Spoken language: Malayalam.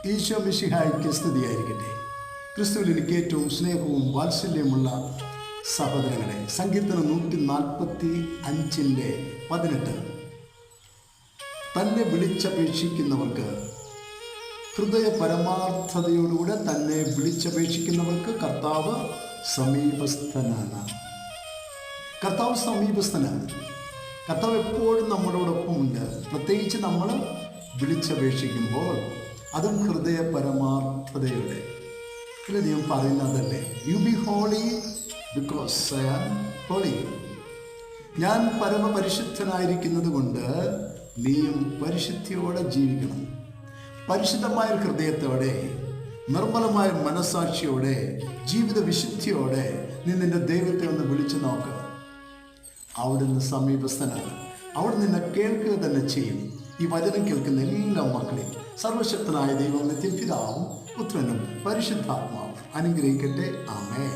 ഈശോ മിശിഹായ്ക്ക് സ്തുതിയായിരിക്കട്ടെ. ക്രിസ്തുവിൽ എനിക്ക് ഏറ്റവും സ്നേഹവും വാത്സല്യമുള്ള സഹോദരങ്ങളെ, സങ്കീർത്തനം 145:18 തന്നെ വിളിച്ചപേക്ഷിക്കുന്നവർക്ക്, ഹൃദയ പരമാർത്ഥതയോടുകൂടെ തന്നെ വിളിച്ചപേക്ഷിക്കുന്നവർക്ക് കർത്താവ് സമീപസ്ഥനാണ്. കർത്താവ് സമീപസ്ഥനാണ്. കർത്താവ് എപ്പോഴും നമ്മളോടൊപ്പമുണ്ട്. പ്രത്യേകിച്ച് നമ്മൾ വിളിച്ചപേക്ഷിക്കുമ്പോൾ, അതും ഹൃദയ പരമാർത്ഥതയോടെ. ദൈവം പറയുന്നതല്ലേ, you be holy because I am holy. ഞാൻ പരമപരിശുദ്ധനായിരിക്കുന്നത് കൊണ്ട് നീയും പരിശുദ്ധിയോടെ ജീവിക്കണം. പരിശുദ്ധമായ ഹൃദയത്തോടെ, നിർമ്മലമായ മനസാക്ഷിയോടെ, ജീവിത വിശുദ്ധിയോടെ നീ നിന്റെ ദൈവത്തെ ഒന്ന് വിളിച്ചു നോക്കുക. അവിടുന്ന് സമീപസ്ഥനാണ്. അവിടെ നിന്നെ കേൾക്കുക തന്നെ ചെയ്യും. ഈ വചനം കേൾക്കുന്ന എല്ലാ മക്കളെയും സർവശക്തനായ ദൈവം നിത്യപിതാവും പുത്രനും പരിശുദ്ധാത്മാവും അനുഗ്രഹിക്കട്ടെ. ആമേൻ.